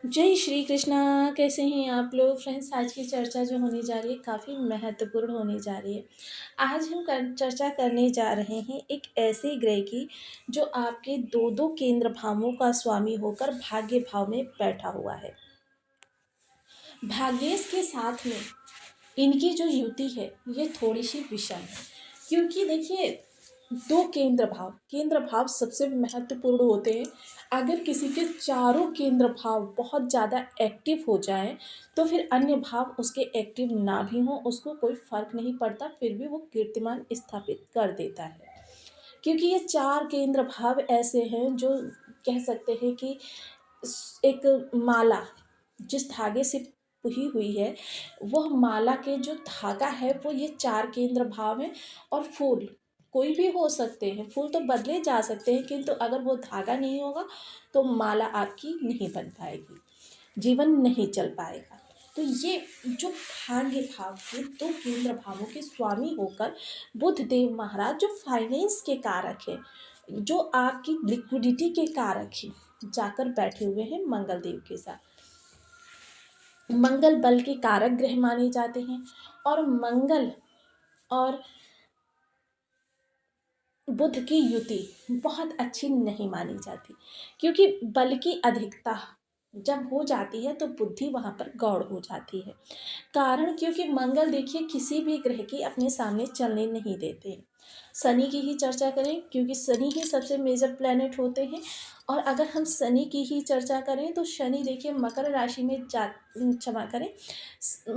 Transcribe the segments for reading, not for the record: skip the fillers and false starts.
जय श्री कृष्णा। कैसे हैं आप लोग फ्रेंड्स? आज की चर्चा जो होने जा रही है काफ़ी महत्वपूर्ण होने जा रही है। आज हम चर्चा करने जा रहे हैं एक ऐसे ग्रह की जो आपके दो दो केंद्र भावों का स्वामी होकर भाग्य भाव में बैठा हुआ है। भाग्येश के साथ में इनकी जो युति है ये थोड़ी सी विषम है, क्योंकि देखिए दो केंद्र भाव सबसे महत्वपूर्ण होते हैं। अगर किसी के चारों केंद्र भाव बहुत ज़्यादा एक्टिव हो जाएं तो फिर अन्य भाव उसके एक्टिव ना भी हों उसको कोई फर्क नहीं पड़ता, फिर भी वो कीर्तिमान स्थापित कर देता है। क्योंकि ये चार केंद्र भाव ऐसे हैं जो कह सकते हैं कि एक माला जिस धागे से पुही हुई है, वह माला के जो धागा है वो ये चार केंद्र भाव हैं। और फूल कोई भी हो सकते हैं, फूल तो बदले जा सकते हैं, किंतु अगर वो धागा नहीं होगा तो माला आपकी नहीं बन पाएगी, जीवन नहीं चल पाएगा। तो ये जो भाग्य भाव के दो केंद्र भावों के स्वामी होकर बुध देव महाराज जो फाइनेंस के कारक है, जो आपकी लिक्विडिटी के कारक है, जाकर बैठे हुए हैं मंगल देव के साथ। मंगल बल के कारक ग्रह माने जाते हैं और मंगल और बुध की युति बहुत अच्छी नहीं मानी जाती, क्योंकि बल की अधिकता जब हो जाती है तो बुद्धि वहाँ पर गौड़ हो जाती है। कारण क्योंकि मंगल देखिए किसी भी ग्रह की अपने सामने चलने नहीं देते हैं। शनि की ही चर्चा करें क्योंकि शनि ही सबसे मेजर प्लैनेट होते हैं। और अगर हम शनि की ही चर्चा करें तो शनि देखिए मकर राशि में जा क्षमा करें,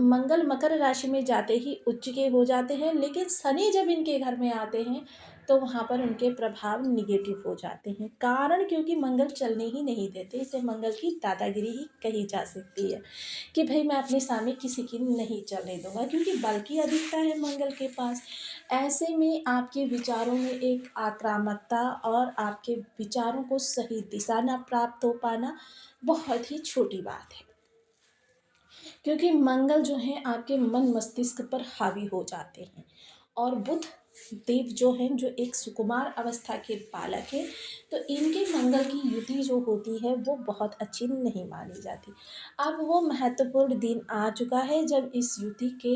मंगल मकर राशि में जाते ही उच्च के हो जाते हैं, लेकिन शनि जब इनके घर में आते हैं तो वहाँ पर उनके प्रभाव निगेटिव हो जाते हैं। कारण क्योंकि मंगल चलने ही नहीं देते, इसे मंगल की दादागिरी ही कही जा सकती है कि भाई मैं अपने सामने किसी की नहीं चलने दूंगा, क्योंकि बल की अधिकता है मंगल के पास। ऐसे में आपके विचारों में एक आक्रामकता और आपके विचारों को सही दिशा न प्राप्त हो पाना बहुत ही छोटी बात है, क्योंकि मंगल जो है आपके मन मस्तिष्क पर हावी हो जाते हैं। और बुध देव जो हैं जो एक सुकुमार अवस्था के बालक है, तो इनके मंगल की युति जो होती है वो बहुत अच्छी नहीं मानी जाती। अब वो महत्वपूर्ण दिन आ चुका है जब इस युति के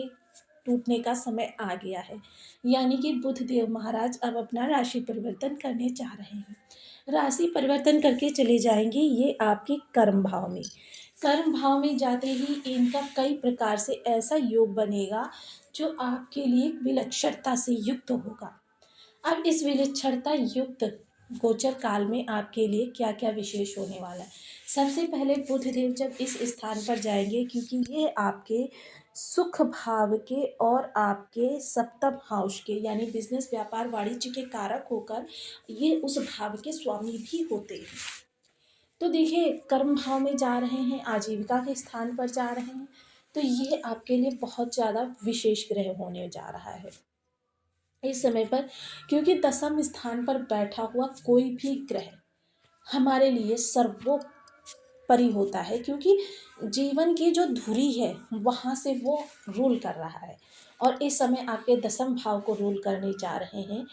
टूटने का समय आ गया है, यानी कि बुध देव महाराज अब अपना राशि परिवर्तन करने जा रहे हैं। राशि परिवर्तन करके चले जाएंगे ये आपके कर्म भाव में। कर्म भाव में जाते ही इनका कई प्रकार से ऐसा योग बनेगा जो आपके लिए विलक्षणता से युक्त होगा। अब इस विलक्षणता युक्त गोचर काल में आपके लिए क्या क्या विशेष होने वाला है। सबसे पहले बुध देव जब इस स्थान पर जाएंगे, क्योंकि ये आपके सुख भाव के और आपके सप्तम हाउस के यानी बिजनेस व्यापार वाणिज्य के कारक होकर ये उस भाव के स्वामी भी होते हैं। तो देखिए कर्म भाव में जा रहे हैं, आजीविका के स्थान पर जा रहे हैं, तो ये आपके लिए बहुत ज़्यादा विशेष ग्रह होने जा रहा है इस समय पर। क्योंकि दसम स्थान पर बैठा हुआ कोई भी ग्रह हमारे लिए सर्वोपरि होता है, क्योंकि जीवन की जो धुरी है वहाँ से वो रूल कर रहा है। और इस समय आपके दसम भाव को रूल करने जा रहे हैं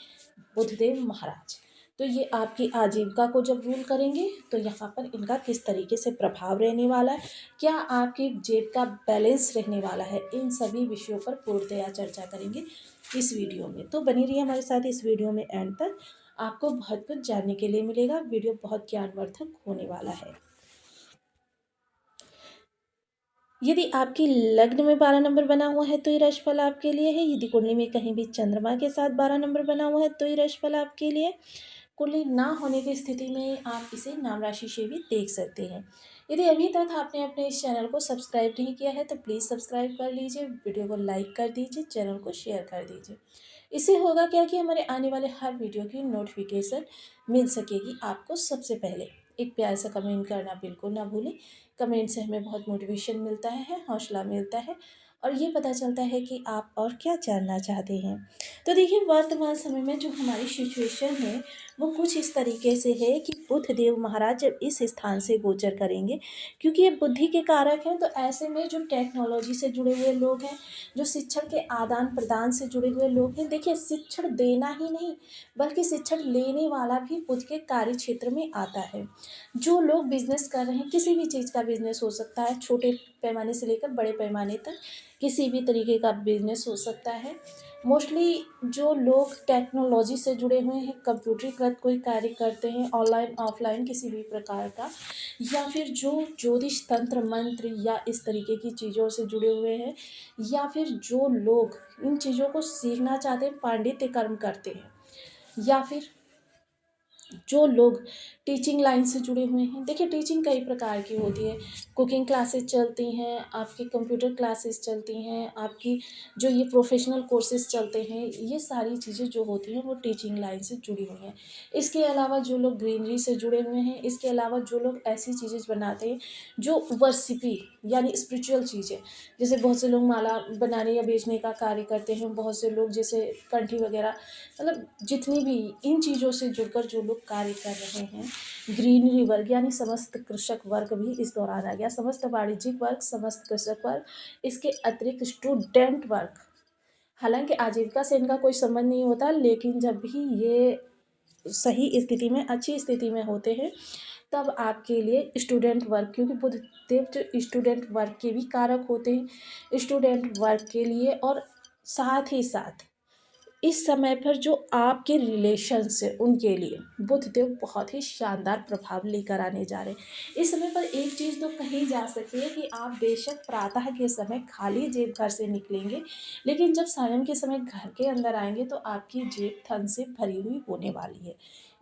बुधदेव महाराज। तो ये आपकी आजीविका को जब रूल करेंगे तो यहाँ पर इनका किस तरीके से प्रभाव रहने वाला है, क्या आपकी जेब का बैलेंस रहने वाला है, इन सभी विषयों पर पूर्णतया चर्चा करेंगे इस वीडियो में। तो बनी रहिए हमारे साथ इस वीडियो में एंड तक, आपको बहुत कुछ जानने के लिए मिलेगा। वीडियो बहुत ज्ञानवर्धक होने वाला है। यदि आपकी लग्न में 12 नंबर बना हुआ है तो ये राशिफल आपके लिए है। यदि कुंडली में कहीं भी चंद्रमा के साथ 12 नंबर बना हुआ है तो ये राशिफल आपके लिए। कुंडली ना होने की स्थिति में आप इसे नाम राशि से भी देख सकते हैं। यदि अभी तक आपने अपने इस चैनल को सब्सक्राइब नहीं किया है तो प्लीज़ सब्सक्राइब कर लीजिए, वीडियो को लाइक कर दीजिए, चैनल को शेयर कर दीजिए। इससे होगा क्या कि हमारे आने वाले हर वीडियो की नोटिफिकेशन मिल सकेगी आपको सबसे पहले। एक प्यार सा कमेंट करना बिल्कुल ना भूलें। कमेंट से हमें बहुत मोटिवेशन मिलता है, हौसला मिलता है और ये पता चलता है कि आप और क्या जानना चाहते हैं। तो देखिए वर्तमान समय में जो हमारी सिचुएशन है वो कुछ इस तरीके से है कि बुध देव महाराज जब इस स्थान से गोचर करेंगे, क्योंकि ये बुद्धि के कारक हैं, तो ऐसे में जो टेक्नोलॉजी से जुड़े हुए लोग हैं, जो शिक्षण के आदान प्रदान से जुड़े हुए लोग हैं, देखिए शिक्षण देना ही नहीं बल्कि शिक्षण लेने वाला भी बुध के कार्य क्षेत्र में आता है। जो लोग बिजनेस कर रहे हैं, किसी भी चीज़ का बिजनेस हो सकता है, छोटे पैमाने से लेकर बड़े पैमाने तक किसी भी तरीके का बिजनेस हो सकता है। मोस्टली जो लोग टेक्नोलॉजी से जुड़े हुए हैं, कंप्यूटरीकृत कोई कार्य करते हैं, ऑनलाइन ऑफलाइन किसी भी प्रकार का, या फिर जो ज्योतिष तंत्र मंत्र या इस तरीके की चीज़ों से जुड़े हुए हैं, या फिर जो लोग इन चीज़ों को सीखना चाहते हैं, पांडित्य कर्म करते हैं, या फिर जो लोग टीचिंग लाइन से जुड़े हुए हैं। देखिए टीचिंग कई प्रकार की होती है, कुकिंग क्लासेस चलती हैं, आपकी कंप्यूटर क्लासेस चलती हैं, आपकी जो ये प्रोफेशनल कोर्सेज चलते हैं, ये सारी चीज़ें जो होती हैं वो टीचिंग लाइन से जुड़ी हुई हैं। इसके अलावा जो लोग ग्रीनरी से जुड़े हुए हैं, इसके अलावा जो लोग ऐसी चीज़ें बनाते हैं जो वर्सिपी यानी स्पिरिचुअल चीज़ें, जैसे बहुत से लोग माला बनाने या बेचने का कार्य करते हैं, बहुत से लोग जैसे कंठी वगैरह, मतलब जितनी भी इन चीज़ों से जुड़कर जो लोग कार्य कर रहे हैं, ग्रीनरी वर्ग यानी समस्त कृषक वर्ग भी इस दौरान आ गया, समस्त वाणिज्यिक वर्ग, समस्त कृषक वर्ग, इसके अतिरिक्त स्टूडेंट वर्ग। हालांकि आजीविका से इनका कोई संबंध नहीं होता, लेकिन जब भी ये सही स्थिति में, अच्छी स्थिति में होते हैं, तब आपके लिए स्टूडेंट वर्ग, क्योंकि बुध देव जो स्टूडेंट वर्ग के भी कारक होते हैं, स्टूडेंट वर्ग के लिए, और साथ ही साथ इस समय पर जो आपके रिलेशंस है उनके लिए बुध देव बहुत ही शानदार प्रभाव लेकर आने जा रहे हैं। इस समय पर एक चीज़ तो कही जा सकती है कि आप बेशक प्रातः के समय खाली जेब घर से निकलेंगे, लेकिन जब सायं के समय घर के अंदर आएंगे तो आपकी जेब धन से भरी हुई होने वाली है,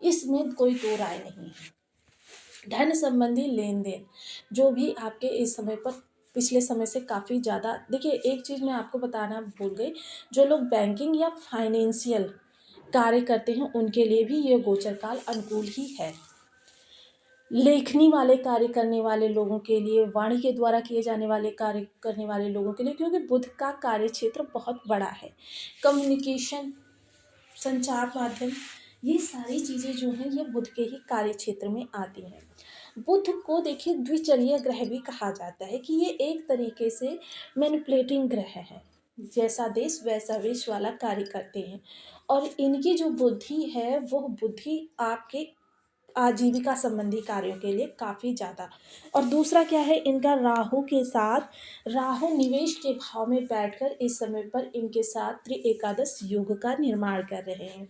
इसमें कोई दो राय नहीं है। धन संबंधी लेन देन जो भी आपके इस समय पर पिछले समय से काफ़ी ज़्यादा, देखिए एक चीज़ मैं आपको बताना भूल गई, जो लोग बैंकिंग या फाइनेंशियल कार्य करते हैं उनके लिए भी ये गोचर काल अनुकूल ही है। लेखनी वाले कार्य करने वाले लोगों के लिए, वाणी के द्वारा किए जाने वाले कार्य करने वाले लोगों के लिए, क्योंकि बुध का कार्य क्षेत्र बहुत बड़ा है, कम्युनिकेशन, संचार माध्यम, ये सारी चीज़ें जो हैं ये बुध के ही कार्य क्षेत्र में आती हैं। बुध को देखिए द्विचरीय ग्रह भी कहा जाता है कि ये एक तरीके से मैनिपुलेटिंग ग्रह है, जैसा देश वैसा वेश वाला कार्य करते हैं, और इनकी जो बुद्धि है वह बुद्धि आपके आजीविका संबंधी कार्यों के लिए काफ़ी ज़्यादा। और दूसरा क्या है, इनका राहु के साथ, राहु निवेश के भाव में बैठकर इस समय पर इनके साथ त्रिएकादश योग का निर्माण कर रहे हैं।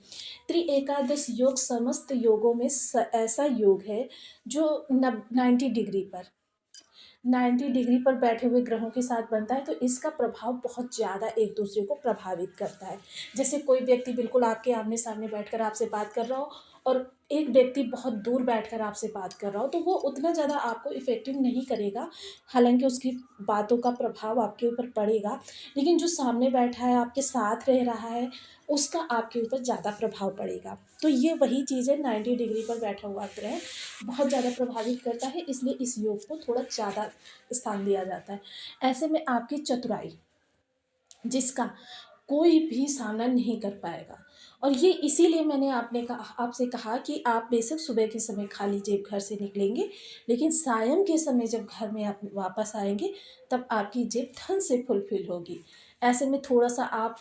त्रिएकादश योग समस्त योगों में ऐसा योग है जो 90 डिग्री पर, 90 डिग्री पर बैठे हुए ग्रहों के साथ बनता है, तो इसका प्रभाव बहुत ज़्यादा एक दूसरे को प्रभावित करता है। जैसे कोई व्यक्ति बिल्कुल आपके आमने सामने बैठकर आपसे बात कर रहा हो, और एक व्यक्ति बहुत दूर बैठकर आपसे बात कर रहा हो, तो वो उतना ज़्यादा आपको इफ़ेक्टिव नहीं करेगा, हालांकि उसकी बातों का प्रभाव आपके ऊपर पड़ेगा, लेकिन जो सामने बैठा है, आपके साथ रह रहा है, उसका आपके ऊपर ज़्यादा प्रभाव पड़ेगा। तो ये वही चीज़ है, 90 डिग्री पर बैठा हुआ ग्रह बहुत ज़्यादा प्रभावित करता है, इसलिए इस योग को थोड़ा ज़्यादा स्थान दिया जाता है। ऐसे में आपकी चतुराई, जिसका कोई भी सामना नहीं कर पाएगा, और ये इसीलिए मैंने आपसे कहा कि आप बेशक सुबह के समय खाली जेब घर से निकलेंगे, लेकिन सायं के समय जब घर में आप वापस आएंगे तब आपकी जेब धन से फुलफिल होगी। ऐसे में थोड़ा सा आप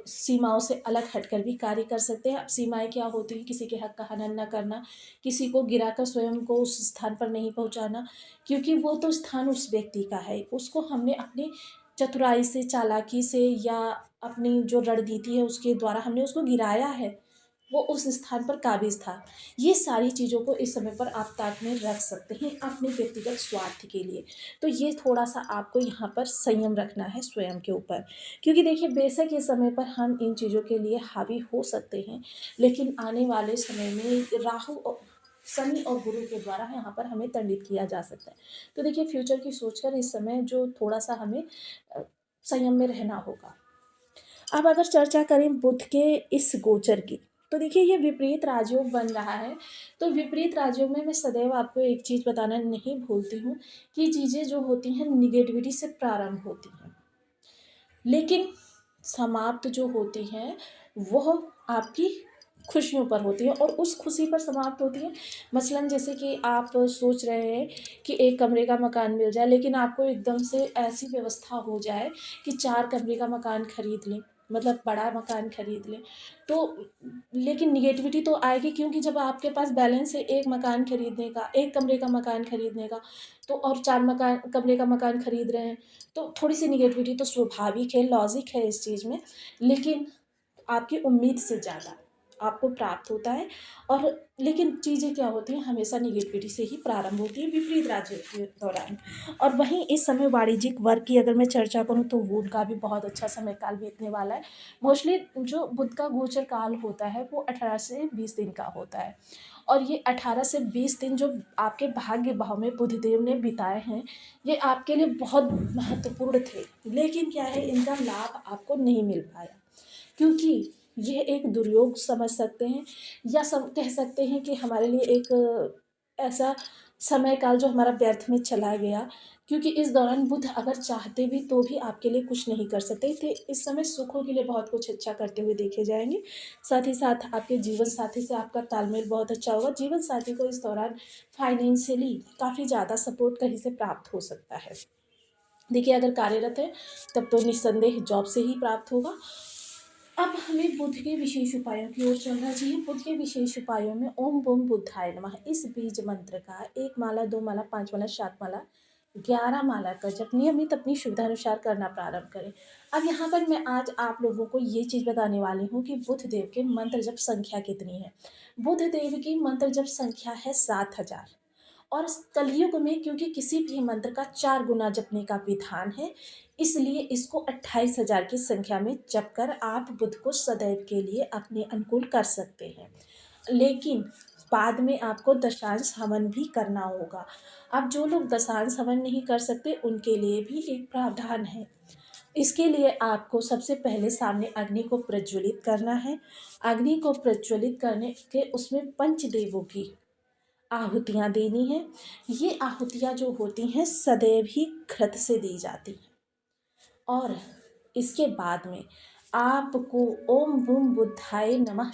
सीमाओं से अलग हटकर भी कार्य कर सकते हैं। अब सीमाएं क्या होती हैं, किसी के हक का हनन न करना, किसी को गिराकर स्वयं को उस स्थान पर नहीं पहुंचाना, क्योंकि वो तो स्थान उस व्यक्ति का है, उसको हमने अपनी चतुराई से, चालाकी से, या अपनी जो रणनीति है उसके द्वारा हमने उसको गिराया है, वो उस स्थान पर काबिज था। ये सारी चीज़ों को इस समय पर आप ताक में रख सकते हैं अपने व्यक्तिगत स्वार्थ के लिए। तो ये थोड़ा सा आपको यहाँ पर संयम रखना है स्वयं के ऊपर, क्योंकि देखिए बेशक ये समय पर हम इन चीज़ों के लिए हावी हो सकते हैं, लेकिन आने वाले समय में राहु और शनि और गुरु के द्वारा यहाँ पर हमें दंडित किया जा सकता है। तो देखिए फ्यूचर की सोचकर इस समय जो थोड़ा सा हमें संयम में रहना होगा। अब अगर चर्चा करें बुध के इस गोचर की, तो देखिए ये विपरीत राजयोग बन रहा है। तो विपरीत राजयोग में मैं सदैव आपको एक चीज़ बताना नहीं भूलती हूँ कि चीज़ें जो होती हैं निगेटिविटी से प्रारंभ होती हैं। लेकिन समाप्त जो होती हैं वह आपकी खुशियों पर होती है और उस खुशी पर समाप्त होती है। मसलन जैसे कि आप सोच रहे हैं कि एक कमरे का मकान मिल जाए, लेकिन आपको एकदम से ऐसी व्यवस्था हो जाए कि 4 कमरे का मकान खरीद लें, मतलब बड़ा मकान खरीद लें। तो लेकिन निगेटिविटी तो आएगी, क्योंकि जब आपके पास बैलेंस है एक मकान खरीदने का, एक कमरे का मकान खरीदने का, तो और 4 मकान कमरे का मकान खरीद रहे हैं, तो थोड़ी-सी निगेटिविटी तो स्वाभाविक है, लॉजिक है इस चीज़ में। लेकिन आपकी उम्मीद से ज़्यादा आपको प्राप्त होता है। और लेकिन चीज़ें क्या होती हैं, हमेशा निगेटिविटी से ही प्रारंभ होती है विपरीत राज्य के दौरान। और वहीं इस समय वाणिज्यिक वर्ग की अगर मैं चर्चा करूँ तो वो उनका भी बहुत अच्छा समय काल बीतने वाला है। मोस्टली जो बुध का गोचर काल होता है वो 18 से 20 दिन का होता है। और ये 18 से 20 दिन जो आपके भाग्य भाव में बुधदेव ने बिताए हैं, ये आपके लिए बहुत महत्वपूर्ण थे। लेकिन क्या है, इनका लाभ आपको नहीं मिल पाया, क्योंकि यह एक दुर्योग समझ सकते हैं, या कह सकते हैं कि हमारे लिए एक ऐसा समय काल जो हमारा व्यर्थ में चला गया। क्योंकि इस दौरान बुध अगर चाहते भी तो भी आपके लिए कुछ नहीं कर सकते थे। इस समय सुखों के लिए बहुत कुछ अच्छा करते हुए देखे जाएंगे। साथ ही साथ आपके जीवन साथी से आपका तालमेल बहुत अच्छा होगा। जीवन साथी को इस दौरान फाइनेंशियली काफ़ी ज़्यादा सपोर्ट कहीं से प्राप्त हो सकता है। देखिए, अगर कार्यरत है तब तो निस्संदेह जॉब से ही प्राप्त होगा। अब हमें बुध के विशेष उपायों की ओर चलना चाहिए। बुध के विशेष उपायों में ओम बम बुद्धाय नमः इस बीज मंत्र का 1 माला, 2 माला, 5 माला, 7 माला, 11 माला का जप नियमित अपनी सुविधा अनुसार करना प्रारंभ करें। अब यहाँ पर मैं आज आप लोगों को ये चीज़ बताने वाली हूँ कि बुध देव के मंत्र जप संख्या कितनी है। बुध देव की मंत्र जप संख्या है 7000। और कलयुग में क्योंकि किसी भी मंत्र का 4 गुना जपने का विधान है, इसलिए इसको 28,000 की संख्या में जप कर आप बुध को सदैव के लिए अपने अनुकूल कर सकते हैं। लेकिन बाद में आपको दशांश हवन भी करना होगा। अब जो लोग दशांश हवन नहीं कर सकते उनके लिए भी एक प्रावधान है। इसके लिए आपको सबसे पहले सामने अग्नि को प्रज्वलित करना है। अग्नि को प्रज्वलित करने के उसमें पंचदेवों की आहुतियाँ देनी है। ये आहुतियाँ जो होती हैं सदैव ही घृत से दी जाती हैं। और इसके बाद में आपको ओम बूम बुद्धाय नमः